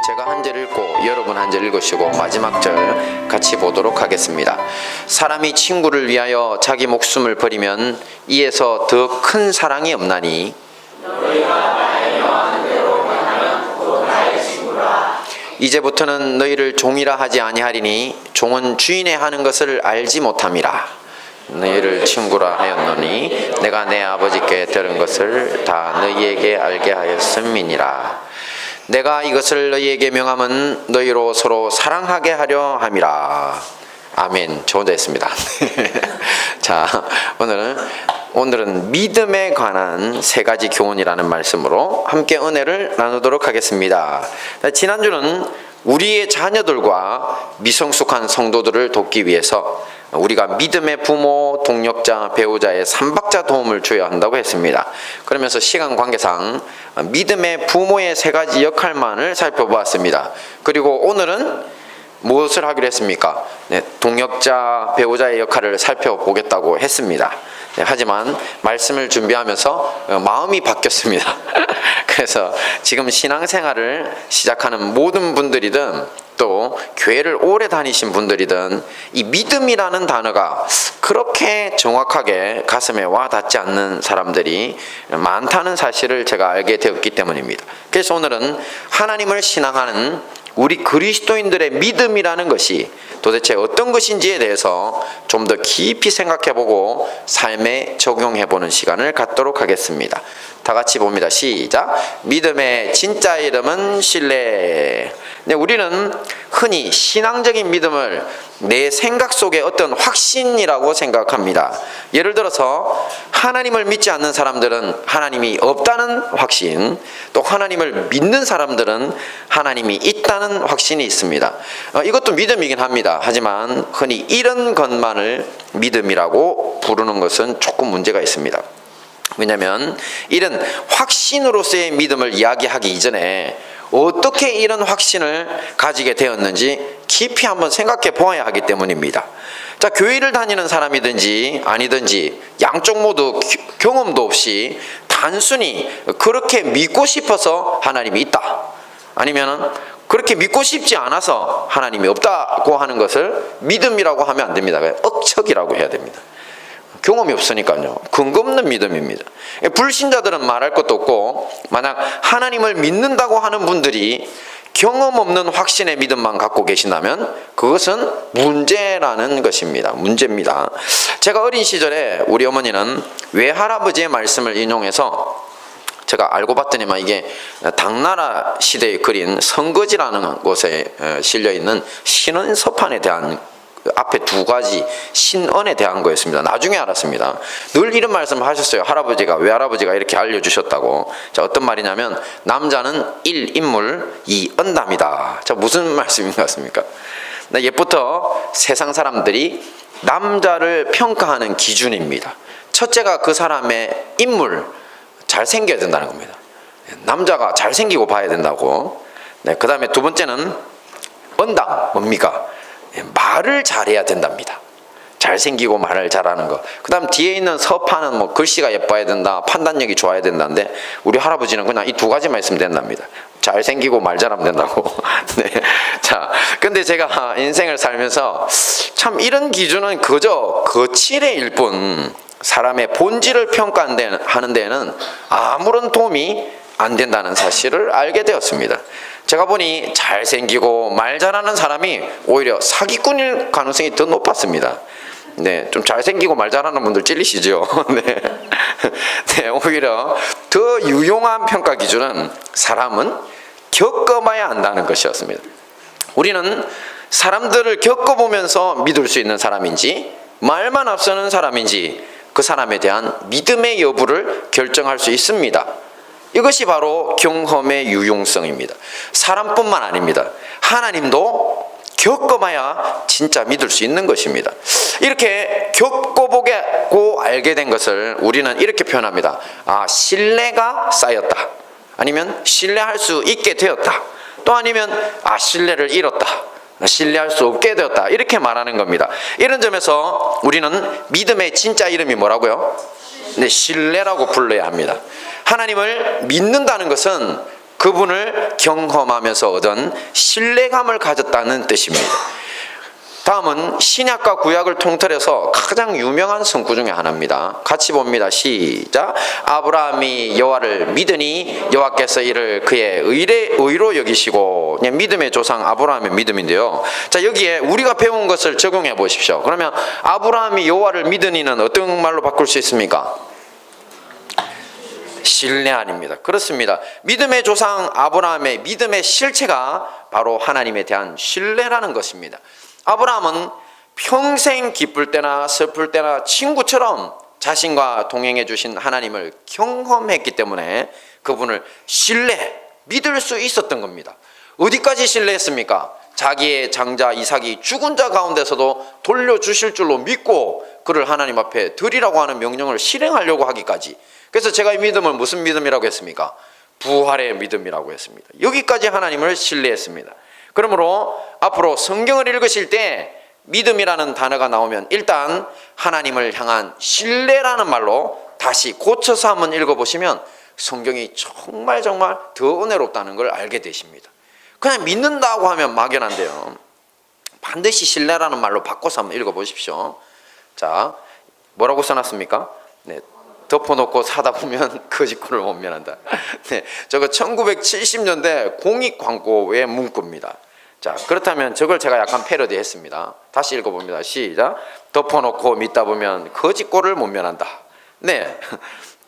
제가 한 절 읽고 여러분 한 절 읽으시고 마지막 절 같이 보도록 하겠습니다. 사람이 친구를 위하여 자기 목숨을 버리면 이에서 더 큰 사랑이 없나니 이제부터는 너희를 종이라 하지 아니하리니 종은 주인의 하는 것을 알지 못함이라. 너희를 친구라 하였노니 내가 내 아버지께 들은 것을 다 너희에게 알게 하였음이니라. 내가 이것을 너희에게 명함은 너희로 서로 사랑하게 하려 함이라. 아멘. 좋은 데 있습니다. 자, 오늘은 믿음에 관한 세 가지 교훈이라는 말씀으로 함께 은혜를 나누도록 하겠습니다. 지난주는 우리의 자녀들과 미성숙한 성도들을 돕기 위해서 우리가 믿음의 부모, 동력자, 배우자의 삼박자 도움을 줘야 한다고 했습니다. 그러면서 시간 관계상 믿음의 부모의 세 가지 역할만을 살펴보았습니다. 그리고 오늘은 무엇을 하기로 했습니까? 동력자, 배우자의 역할을 살펴보겠다고 했습니다. 하지만 말씀을 준비하면서 마음이 바뀌었습니다. 그래서 지금 신앙생활을 시작하는 모든 분들이든 또 교회를 오래 다니신 분들이든 이 믿음이라는 단어가 그렇게 정확하게 가슴에 와 닿지 않는 사람들이 많다는 사실을 제가 알게 되었기 때문입니다. 그래서 오늘은 하나님을 신앙하는 우리 그리스도인들의 믿음이라는 것이 도대체 어떤 것인지에 대해서 좀 더 깊이 생각해보고 삶에 적용해보는 시간을 갖도록 하겠습니다. 다 같이 봅니다. 시작. 믿음의 진짜 이름은 신뢰. 네, 우리는 흔히 신앙적인 믿음을 내 생각 속에 어떤 확신이라고 생각합니다. 예를 들어서 하나님을 믿지 않는 사람들은 하나님이 없다는 확신, 또 하나님을 믿는 사람들은 하나님이 있다는 확신이 있습니다. 이것도 믿음이긴 합니다. 하지만 흔히 이런 것만을 믿음이라고 부르는 것은 조금 문제가 있습니다. 왜냐하면 이런 확신으로서의 믿음을 이야기하기 이전에 어떻게 이런 확신을 가지게 되었는지 깊이 한번 생각해 보아야 하기 때문입니다. 자, 교회를 다니는 사람이든지 아니든지 양쪽 모두 경험도 없이 단순히 그렇게 믿고 싶어서 하나님이 있다, 아니면 그렇게 믿고 싶지 않아서 하나님이 없다고 하는 것을 믿음이라고 하면 안 됩니다. 억척이라고 해야 됩니다. 경험이 없으니까요. 근거 없는 믿음입니다. 불신자들은 말할 것도 없고, 만약 하나님을 믿는다고 하는 분들이 경험 없는 확신의 믿음만 갖고 계신다면 그것은 문제라는 것입니다. 문제입니다. 제가 어린 시절에 우리 어머니는 외할아버지의 말씀을 인용해서, 제가 알고 봤더니만 이게 당나라 시대에 그린 성거지라는 곳에 실려있는 신언서판에 대한 앞에 두 가지 신언에 대한 거였습니다. 나중에 알았습니다. 늘 이런 말씀을 하셨어요. 외할아버지가 이렇게 알려주셨다고. 자, 어떤 말이냐면 남자는 1. 인물, 2. 언담이다. 자, 무슨 말씀인 것 같습니까? 옛부터 세상 사람들이 남자를 평가하는 기준입니다. 첫째가 그 사람의 인물, 잘생겨야 된다는 겁니다. 남자가 잘생기고 봐야 된다고. 그 다음에 두 번째는 언담, 뭡니까? 말을 잘해야 된답니다. 잘생기고 말을 잘하는 거. 그 다음 뒤에 있는 서판은 글씨가 예뻐야 된다, 판단력이 좋아야 된다는데 우리 할아버지는 그냥 이 두 가지만 있으면 된답니다. 잘생기고 말 잘하면 된다고. 네. 자, 근데 제가 인생을 살면서 참 이런 기준은 그저 거칠의 일뿐, 사람의 본질을 평가하는 데는 아무런 도움이 안 된다는 사실을 알게 되었습니다. 제가 보니 잘생기고 말 잘하는 사람이 오히려 사기꾼일 가능성이 더 높았습니다. 네, 좀 잘생기고 말 잘하는 분들 찔리시죠? 네. 네, 오히려 더 유용한 평가 기준은 사람은 겪어봐야 한다는 것이었습니다. 우리는 사람들을 겪어보면서 믿을 수 있는 사람인지 말만 앞서는 사람인지 그 사람에 대한 믿음의 여부를 결정할 수 있습니다. 이것이 바로 경험의 유용성입니다. 사람뿐만 아닙니다. 하나님도 겪어봐야 진짜 믿을 수 있는 것입니다. 이렇게 겪어보고 알게 된 것을 우리는 이렇게 표현합니다. 신뢰가 쌓였다. 아니면 신뢰할 수 있게 되었다. 또 아니면 신뢰를 잃었다. 신뢰할 수 없게 되었다. 이렇게 말하는 겁니다. 이런 점에서 우리는 믿음의 진짜 이름이 뭐라고요? 네, 신뢰라고 불러야 합니다. 하나님을 믿는다는 것은 그분을 경험하면서 얻은 신뢰감을 가졌다는 뜻입니다. 다음은 신약과 구약을 통틀어서 가장 유명한 성구 중에 하나입니다. 같이 봅니다. 시작. 아브라함이 여호와를 믿으니 여호와께서 이를 그의 의로 여기시고. 믿음의 조상 아브라함의 믿음인데요. 자, 여기에 우리가 배운 것을 적용해 보십시오. 그러면 아브라함이 여호와를 믿으니는 어떤 말로 바꿀 수 있습니까? 신뢰 아닙니다. 그렇습니다. 믿음의 조상 아브라함의 믿음의 실체가 바로 하나님에 대한 신뢰라는 것입니다. 아브라함은 평생 기쁠 때나 슬플 때나 친구처럼 자신과 동행해 주신 하나님을 경험했기 때문에 그분을 믿을 수 있었던 겁니다. 어디까지 신뢰했습니까? 자기의 장자 이삭이 죽은 자 가운데서도 돌려주실 줄로 믿고 그를 하나님 앞에 드리라고 하는 명령을 실행하려고 하기까지. 그래서 제가 이 믿음을 무슨 믿음이라고 했습니까? 부활의 믿음이라고 했습니다. 여기까지 하나님을 신뢰했습니다. 그러므로 앞으로 성경을 읽으실 때 믿음이라는 단어가 나오면 일단 하나님을 향한 신뢰라는 말로 다시 고쳐서 한번 읽어보시면 성경이 정말 더 은혜롭다는 걸 알게 되십니다. 그냥 믿는다고 하면 막연한데요, 반드시 신뢰라는 말로 바꿔서 한번 읽어보십시오. 자, 뭐라고 써놨습니까? 네, 덮어놓고 사다 보면 거짓골을 못 면한다. 네, 저거 1970년대 공익 광고의 문구입니다. 자, 그렇다면 저걸 제가 약간 패러디 했습니다. 다시 읽어봅니다. 시작. 덮어놓고 믿다 보면 거짓골을 못 면한다. 네,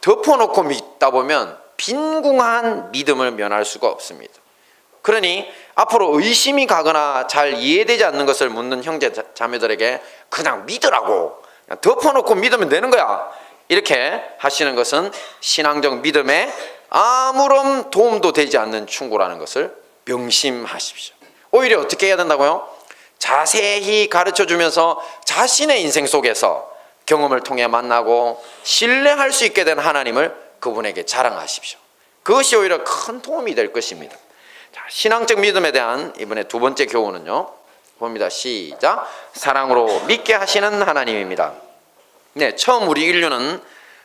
덮어놓고 믿다 보면 빈궁한 믿음을 면할 수가 없습니다. 그러니 앞으로 의심이 가거나 잘 이해되지 않는 것을 묻는 형제 자매들에게 그냥 믿으라고, 그냥 덮어놓고 믿으면 되는 거야, 이렇게 하시는 것은 신앙적 믿음에 아무런 도움도 되지 않는 충고라는 것을 명심하십시오. 오히려 어떻게 해야 된다고요? 자세히 가르쳐주면서 자신의 인생 속에서 경험을 통해 만나고 신뢰할 수 있게 된 하나님을 그분에게 자랑하십시오. 그것이 오히려 큰 도움이 될 것입니다. 자, 신앙적 믿음에 대한 이번에 두 번째 교훈은요, 봅니다. 시작. 사랑으로 믿게 하시는 하나님입니다. 네, 처음 우리 인류는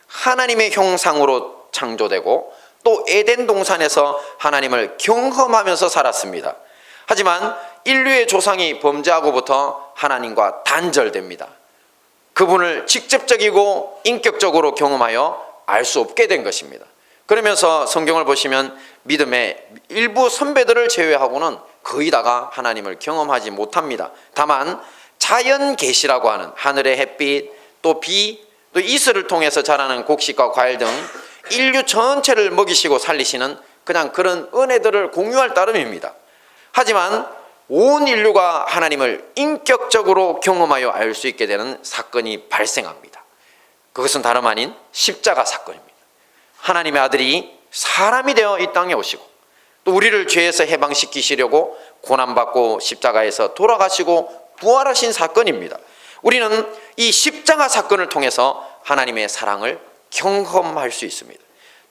하나님의 형상으로 창조되고 또 에덴 동산에서 하나님을 경험하면서 살았습니다. 하지만 인류의 조상이 범죄하고부터 하나님과 단절됩니다. 그분을 직접적이고 인격적으로 경험하여 알 수 없게 된 것입니다. 그러면서 성경을 보시면 믿음의 일부 선배들을 제외하고는 거의 다가 하나님을 경험하지 못합니다. 다만 자연 계시라고 하는 하늘의 햇빛, 또 비, 또 이슬을 통해서 자라는 곡식과 과일 등 인류 전체를 먹이시고 살리시는 그냥 그런 은혜들을 공유할 따름입니다. 하지만 온 인류가 하나님을 인격적으로 경험하여 알 수 있게 되는 사건이 발생합니다. 그것은 다름 아닌 십자가 사건입니다. 하나님의 아들이 사람이 되어 이 땅에 오시고 또 우리를 죄에서 해방시키시려고 고난받고 십자가에서 돌아가시고 부활하신 사건입니다. 우리는 이 십자가 사건을 통해서 하나님의 사랑을 경험할 수 있습니다.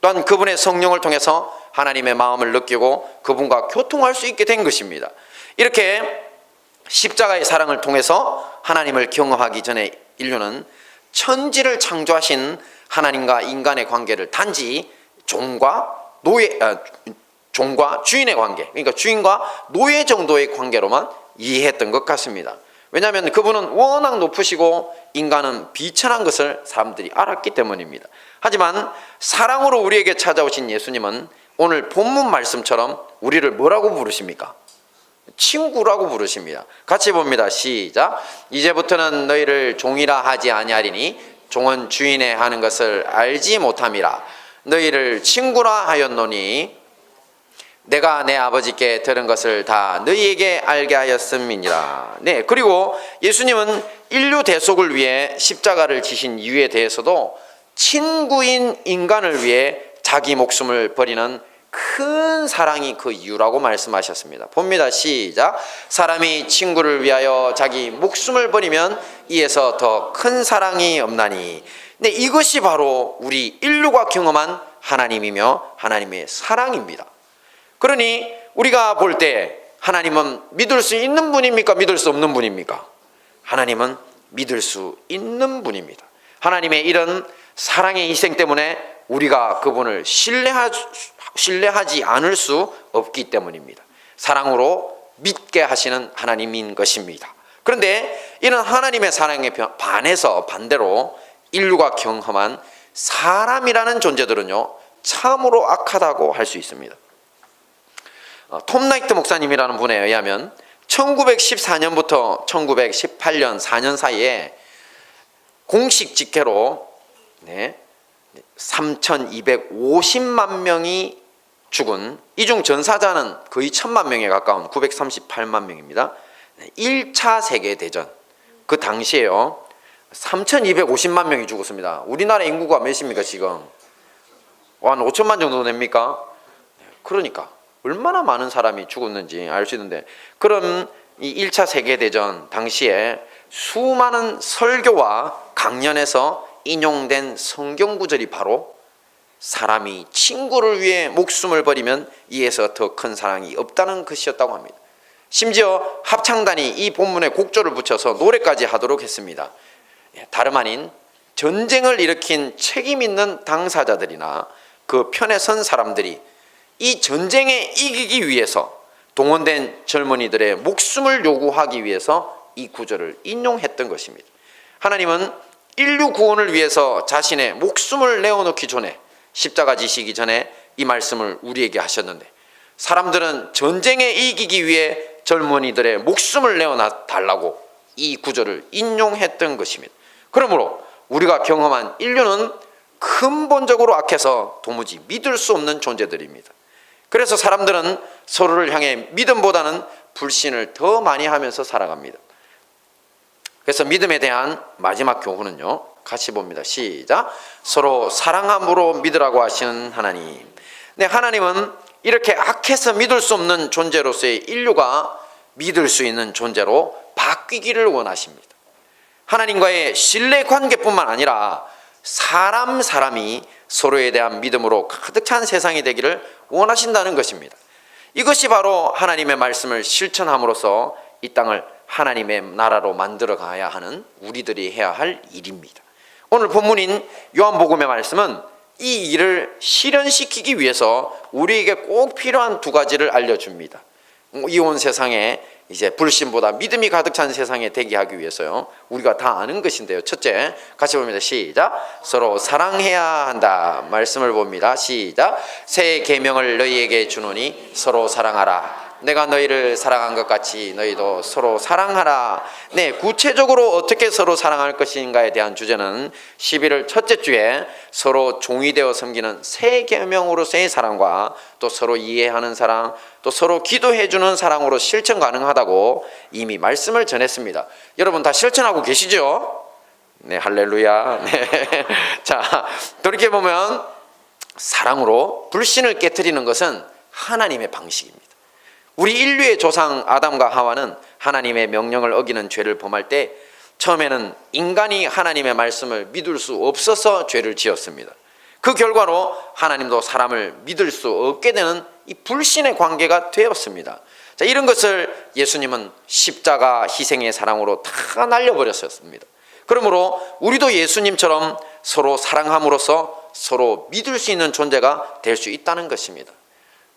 또한 그분의 성령을 통해서 하나님의 마음을 느끼고 그분과 교통할 수 있게 된 것입니다. 이렇게 십자가의 사랑을 통해서 하나님을 경험하기 전에 인류는 천지를 창조하신 하나님과 인간의 관계를 단지 종과 주인의 관계, 그러니까 주인과 노예 정도의 관계로만 이해했던 것 같습니다. 왜냐하면 그분은 워낙 높으시고 인간은 비천한 것을 사람들이 알았기 때문입니다. 하지만 사랑으로 우리에게 찾아오신 예수님은 오늘 본문 말씀처럼 우리를 뭐라고 부르십니까? 친구라고 부르십니다. 같이 봅니다. 시작. 이제부터는 너희를 종이라 하지 아니하리니 종은 주인의 하는 것을 알지 못함이라. 너희를 친구라 하였노니 내가 내 아버지께 들은 것을 다 너희에게 알게 하였음이니라. 네, 그리고 예수님은 인류 대속을 위해 십자가를 지신 이유에 대해서도 친구인 인간을 위해 자기 목숨을 버리는 큰 사랑이 그 이유라고 말씀하셨습니다. 봅니다. 시작. 사람이 친구를 위하여 자기 목숨을 버리면 이에서 더 큰 사랑이 없나니. 네, 이것이 바로 우리 인류가 경험한 하나님이며 하나님의 사랑입니다. 그러니 우리가 볼 때 하나님은 믿을 수 있는 분입니까? 믿을 수 없는 분입니까? 하나님은 믿을 수 있는 분입니다. 하나님의 이런 사랑의 희생 때문에 우리가 그분을 신뢰할 신뢰하지 않을 수 없기 때문입니다. 사랑으로 믿게 하시는 하나님인 것입니다. 그런데 이런 하나님의 사랑에 반해서 반대로 인류가 경험한 사람이라는 존재들은요, 참으로 악하다고 할 수 있습니다. 톰 나이트 목사님이라는 분에 의하면 1914년부터 1918년 4년 사이에 공식 집계로 3,250만 명이 죽은, 이중 전사자는 거의 1,000만 명에 가까운 938만 명입니다. 1차 세계대전 그 당시에요 3,250만 명이 죽었습니다. 우리나라 인구가 몇입니까 지금? 한 5천만 정도 됩니까? 그러니까 얼마나 많은 사람이 죽었는지 알 수 있는데, 그럼 이 1차 세계대전 당시에 수많은 설교와 강연에서 인용된 성경 구절이 바로 사람이 친구를 위해 목숨을 버리면 이에서 더 큰 사랑이 없다는 것이었다고 합니다. 심지어 합창단이 이 본문에 곡조를 붙여서 노래까지 하도록 했습니다. 다름 아닌 전쟁을 일으킨 책임 있는 당사자들이나 그 편에 선 사람들이 이 전쟁에 이기기 위해서 동원된 젊은이들의 목숨을 요구하기 위해서 이 구절을 인용했던 것입니다. 하나님은 인류 구원을 위해서 자신의 목숨을 내어놓기 전에, 십자가 지시기 전에 이 말씀을 우리에게 하셨는데, 사람들은 전쟁에 이기기 위해 젊은이들의 목숨을 내어달라고 이 구절을 인용했던 것입니다. 그러므로 우리가 경험한 인류는 근본적으로 악해서 도무지 믿을 수 없는 존재들입니다. 그래서 사람들은 서로를 향해 믿음보다는 불신을 더 많이 하면서 살아갑니다. 그래서 믿음에 대한 마지막 교훈은요, 같이 봅니다. 시작. 서로 사랑함으로 믿으라고 하시는 하나님. 네, 하나님은 이렇게 악해서 믿을 수 없는 존재로서의 인류가 믿을 수 있는 존재로 바뀌기를 원하십니다. 하나님과의 신뢰 관계뿐만 아니라 사람이 서로에 대한 믿음으로 가득 찬 세상이 되기를 원하신다는 것입니다. 이것이 바로 하나님의 말씀을 실천함으로써 이 땅을 하나님의 나라로 만들어 가야 하는 우리들이 해야 할 일입니다. 오늘 본문인 요한복음의 말씀은 이 일을 실현시키기 위해서 우리에게 꼭 필요한 두 가지를 알려줍니다. 이 온 세상에 이제 불신보다 믿음이 가득 찬 세상에 되게 하기 위해서요, 우리가 다 아는 것인데요. 첫째, 같이 봅니다. 시작. 서로 사랑해야 한다. 말씀을 봅니다. 시작. 새 계명을 너희에게 주노니 서로 사랑하라. 내가 너희를 사랑한 것 같이 너희도 서로 사랑하라. 네, 구체적으로 어떻게 서로 사랑할 것인가에 대한 주제는 11월 첫째 주에 서로 종이 되어 섬기는 새 계명으로서의 사랑과 또 서로 이해하는 사랑, 또 서로 기도해 주는 사랑으로 실천 가능하다고 이미 말씀을 전했습니다. 여러분 다 실천하고 계시죠? 네, 할렐루야. 네. 자, 돌이켜보면 사랑으로 불신을 깨트리는 것은 하나님의 방식입니다. 우리 인류의 조상 아담과 하와는 하나님의 명령을 어기는 죄를 범할 때 처음에는 인간이 하나님의 말씀을 믿을 수 없어서 죄를 지었습니다. 그 결과로 하나님도 사람을 믿을 수 없게 되는 이 불신의 관계가 되었습니다. 자, 이런 것을 예수님은 십자가 희생의 사랑으로 다 날려버렸었습니다. 그러므로 우리도 예수님처럼 서로 사랑함으로써 서로 믿을 수 있는 존재가 될 수 있다는 것입니다.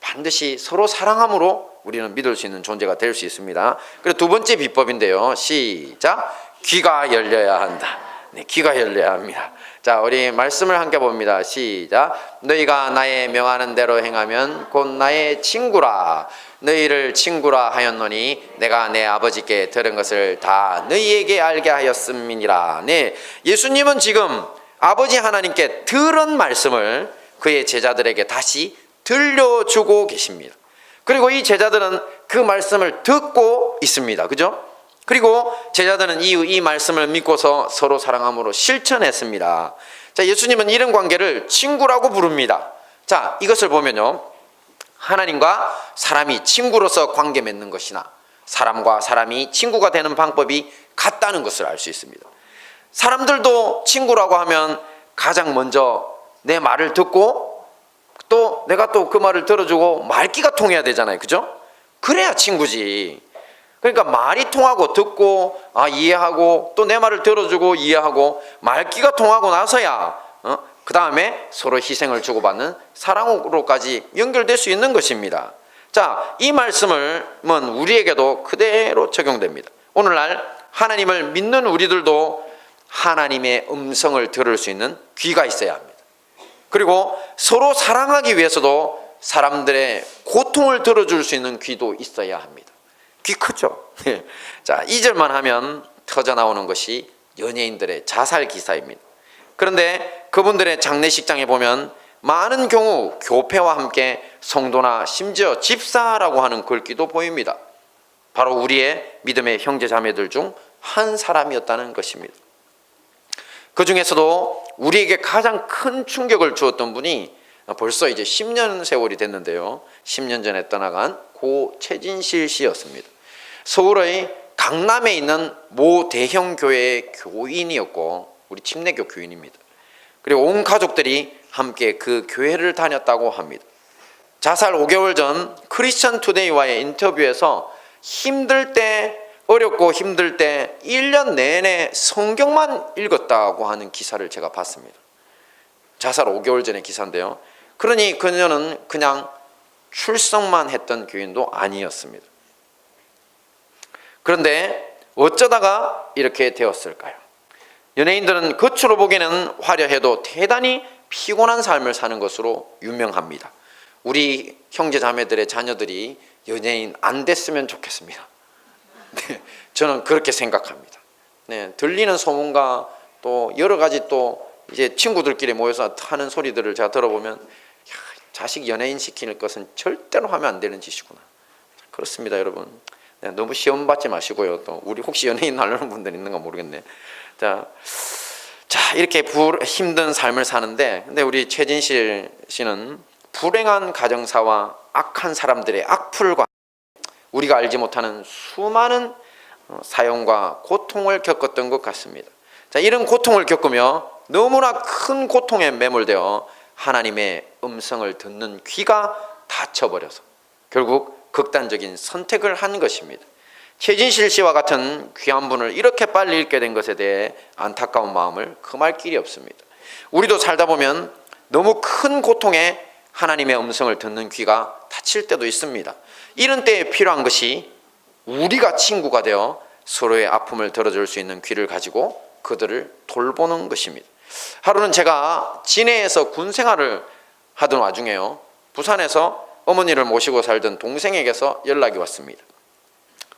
반드시 서로 사랑함으로 우리는 믿을 수 있는 존재가 될 수 있습니다. 그리고 두 번째 비법인데요. 시작. 귀가 열려야 한다. 네, 귀가 열려야 합니다. 자, 우리 말씀을 함께 봅니다. 시작. 너희가 나의 명하는 대로 행하면 곧 나의 친구라. 너희를 친구라 하였노니 내가 내 아버지께 들은 것을 다 너희에게 알게 하였음이니라. 네, 예수님은 지금 아버지 하나님께 들은 말씀을 그의 제자들에게 다시 들려주고 계십니다. 그리고 이 제자들은 그 말씀을 듣고 있습니다. 그죠? 그리고 제자들은 이 말씀을 믿고서 서로 사랑함으로 실천했습니다. 자, 예수님은 이런 관계를 친구라고 부릅니다. 자, 이것을 보면요, 하나님과 사람이 친구로서 관계 맺는 것이나 사람과 사람이 친구가 되는 방법이 같다는 것을 알 수 있습니다. 사람들도 친구라고 하면 가장 먼저 내 말을 듣고 또 내가 또 그 말을 들어주고 말귀가 통해야 되잖아요. 그죠? 그래야 친구지. 그러니까 말이 통하고 듣고 이해하고 또 내 말을 들어주고 이해하고 말귀가 통하고 나서야 그 다음에 서로 희생을 주고받는 사랑으로까지 연결될 수 있는 것입니다. 자, 이 말씀은 우리에게도 그대로 적용됩니다. 오늘날 하나님을 믿는 우리들도 하나님의 음성을 들을 수 있는 귀가 있어야 합니다. 그리고 서로 사랑하기 위해서도 사람들의 고통을 들어줄 수 있는 귀도 있어야 합니다. 귀 크죠? 자, 2절만 하면 터져 나오는 것이 연예인들의 자살 기사입니다. 그런데 그분들의 장례식장에 보면 많은 경우 교패와 함께 성도나 심지어 집사라고 하는 글귀도 보입니다. 바로 우리의 믿음의 형제 자매들 중 한 사람이었다는 것입니다. 그 중에서도 우리에게 가장 큰 충격을 주었던 분이 벌써 이제 10년 세월이 됐는데요. 10년 전에 떠나간 고 최진실 씨였습니다. 서울의 강남에 있는 모 대형 교회의 교인이었고 우리 침례교 교인입니다. 그리고 온 가족들이 함께 그 교회를 다녔다고 합니다. 자살 5개월 전 크리스천 투데이와의 인터뷰에서 힘들 때, 어렵고 힘들 때 1년 내내 성경만 읽었다고 하는 기사를 제가 봤습니다. 자살 5개월 전의 기사인데요. 그러니 그녀는 그냥 출석만 했던 교인도 아니었습니다. 그런데 어쩌다가 이렇게 되었을까요? 연예인들은 겉으로 보기에는 화려해도 대단히 피곤한 삶을 사는 것으로 유명합니다. 우리 형제 자매들의 자녀들이 연예인 안 됐으면 좋겠습니다. 네, 저는 그렇게 생각합니다. 네, 들리는 소문과 또 여러 가지 또 이제 친구들끼리 모여서 하는 소리들을 제가 들어보면 야, 자식 연예인 시키는 것은 절대로 하면 안 되는 짓이구나. 그렇습니다, 여러분. 네, 너무 시험 받지 마시고요. 또 우리 혹시 연예인 하려는 분들 있는가 모르겠네. 자, 이렇게 힘든 삶을 사는데, 근데 우리 최진실 씨는 불행한 가정사와 악한 사람들의 악플과 우리가 알지 못하는 수많은 사연과 고통을 겪었던 것 같습니다. 자, 이런 고통을 겪으며 너무나 큰 고통에 매몰되어 하나님의 음성을 듣는 귀가 닫혀버려서 결국 극단적인 선택을 한 것입니다. 최진실 씨와 같은 귀한 분을 이렇게 빨리 잃게 된 것에 대해 안타까운 마음을 금할 길이 없습니다. 우리도 살다 보면 너무 큰 고통에 하나님의 음성을 듣는 귀가 닫힐 때도 있습니다. 이런 때에 필요한 것이 우리가 친구가 되어 서로의 아픔을 들어줄 수 있는 귀를 가지고 그들을 돌보는 것입니다. 하루는 제가 진해에서 군 생활을 하던 와중에요, 부산에서 어머니를 모시고 살던 동생에게서 연락이 왔습니다.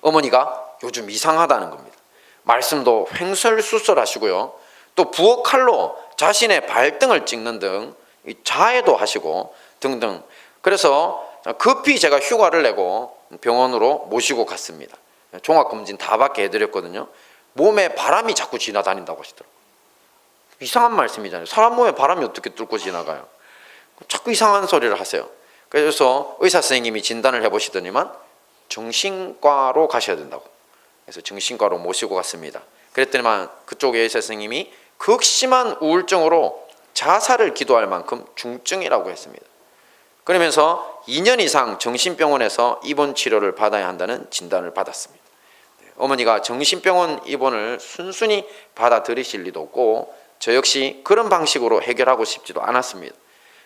어머니가 요즘 이상하다는 겁니다. 말씀도 횡설수설하시고요, 또 부엌 칼로 자신의 발등을 찍는 등 자해도 하시고 등등. 그래서 급히 제가 휴가를 내고 병원으로 모시고 갔습니다. 종합검진 다 받게 해드렸거든요. 몸에 바람이 자꾸 지나다닌다고 하시더라고요. 이상한 말씀이잖아요. 사람 몸에 바람이 어떻게 뚫고 지나가요? 자꾸 이상한 소리를 하세요. 그래서 의사 선생님이 진단을 해보시더니만 정신과로 가셔야 된다고. 그래서 정신과로 모시고 갔습니다. 그랬더니만 그쪽 의사 선생님이 극심한 우울증으로 자살을 기도할 만큼 중증이라고 했습니다. 그러면서 2년 이상 정신병원에서 입원 치료를 받아야 한다는 진단을 받았습니다. 어머니가 정신병원 입원을 순순히 받아들이실 리도 없고 저 역시 그런 방식으로 해결하고 싶지도 않았습니다.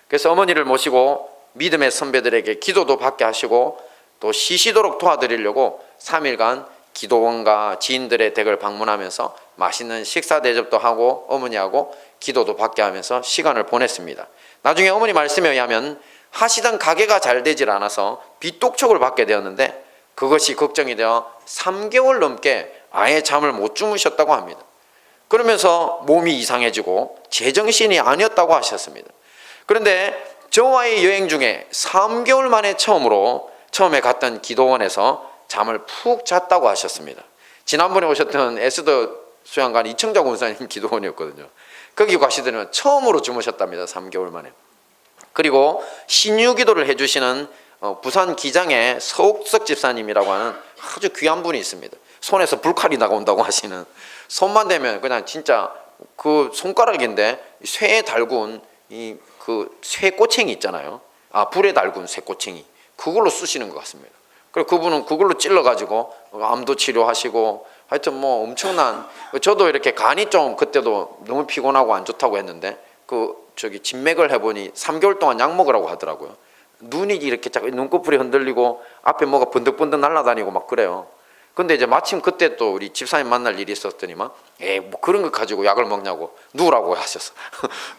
그래서 어머니를 모시고 믿음의 선배들에게 기도도 받게 하시고 또 쉬시도록 도와드리려고 3일간 기도원과 지인들의 댁을 방문하면서 맛있는 식사 대접도 하고 어머니하고 기도도 받게 하면서 시간을 보냈습니다. 나중에 어머니 말씀에 의하면 하시던 가게가 잘 되질 않아서 빚독촉을 받게 되었는데 그것이 걱정이 되어 3개월 넘게 아예 잠을 못 주무셨다고 합니다. 그러면서 몸이 이상해지고 제정신이 아니었다고 하셨습니다. 그런데 저와의 여행 중에 3개월 만에 처음에 갔던 기도원에서 잠을 푹 잤다고 하셨습니다. 지난번에 오셨던 에스더 수양관 이청자 권사님 기도원이었거든요. 거기 가시더니 처음으로 주무셨답니다. 3개월 만에. 그리고 신유기도를 해주시는 부산 기장의 서옥석 집사님이라고 하는 아주 귀한 분이 있습니다. 손에서 불칼이 나온다고 하시는, 손만 대면 그냥 진짜 그 손가락인데 쇠에 달군 그 쇠꼬챙이 있잖아요. 불에 달군 쇠꼬챙이, 그걸로 쓰시는 것 같습니다. 그리고 그분은 그걸로 찔러가지고 암도 치료하시고 하여튼 뭐 엄청난, 저도 이렇게 간이 좀 그때도 너무 피곤하고 안 좋다고 했는데 그 진맥을 해보니 3개월 동안 약 먹으라고 하더라고요. 눈이 이렇게 자꾸 눈꺼풀이 흔들리고 앞에 뭐가 번득번득 날아다니고 막 그래요. 근데 이제 마침 그때 또 우리 집사님 만날 일이 있었더니만 뭐 그런 거 가지고 약을 먹냐고 누우라고 하셨어.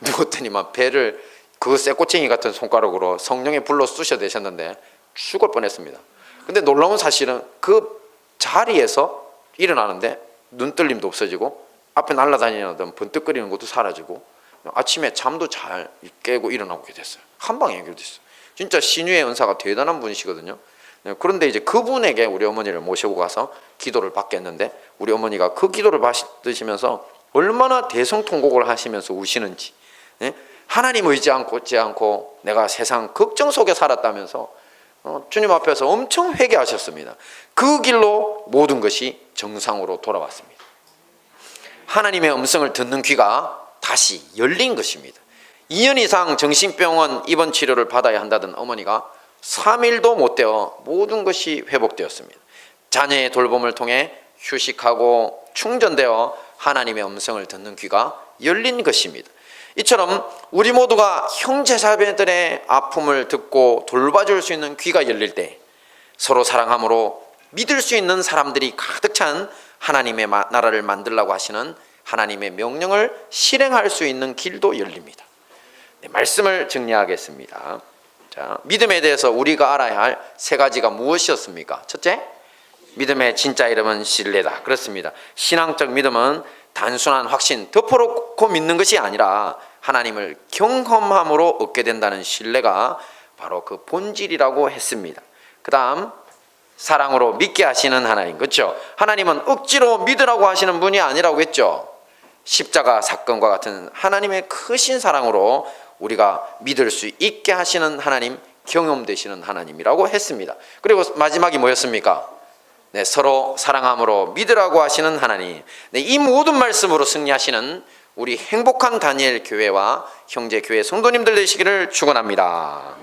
누웠더니만 배를 그 쇠꼬챙이 같은 손가락으로 성령의 불로 쑤셔대셨는데 죽을 뻔했습니다. 근데 놀라운 사실은 그 자리에서 일어나는데 눈떨림도 없어지고 앞에 날아다니는 번뜩거리는 것도 사라지고 아침에 잠도 잘 깨고 일어나게 됐어요. 한 방에 해결됐어요. 진짜 신유의 은사가 대단한 분이시거든요. 그런데 이제 그분에게 우리 어머니를 모시고 가서 기도를 받겠는데 우리 어머니가 그 기도를 받으시면서 얼마나 대성통곡을 하시면서 우시는지, 하나님 의지 않고 내가 세상 걱정 속에 살았다면서 주님 앞에서 엄청 회개하셨습니다. 그 길로 모든 것이 정상으로 돌아왔습니다. 하나님의 음성을 듣는 귀가 다시 열린 것입니다. 2년 이상 정신병원 입원 치료를 받아야 한다던 어머니가 3일도 못 되어 모든 것이 회복되었습니다. 자녀의 돌봄을 통해 휴식하고 충전되어 하나님의 음성을 듣는 귀가 열린 것입니다. 이처럼 우리 모두가 형제자매들의 아픔을 듣고 돌봐줄 수 있는 귀가 열릴 때 서로 사랑함으로 믿을 수 있는 사람들이 가득 찬 하나님의 나라를 만들라고 하시는 하나님의 명령을 실행할 수 있는 길도 열립니다. 말씀을 정리하겠습니다. 자, 믿음에 대해서 우리가 알아야 할 3가지가 무엇이었습니까? 첫째, 믿음의 진짜 이름은 신뢰다. 그렇습니다. 신앙적 믿음은 단순한 확신, 덮어놓고 믿는 것이 아니라 하나님을 경험함으로 얻게 된다는 신뢰가 바로 그 본질이라고 했습니다. 그 다음, 사랑으로 믿게 하시는 하나님, 그렇죠? 하나님은 억지로 믿으라고 하시는 분이 아니라고 했죠. 십자가 사건과 같은 하나님의 크신 사랑으로 우리가 믿을 수 있게 하시는 하나님, 경험되시는 하나님이라고 했습니다. 그리고 마지막이 뭐였습니까? 서로 사랑함으로 믿으라고 하시는 하나님. 이 모든 말씀으로 승리하시는 우리 행복한 다니엘 교회와 형제 교회 성도님들 되시기를 축원합니다.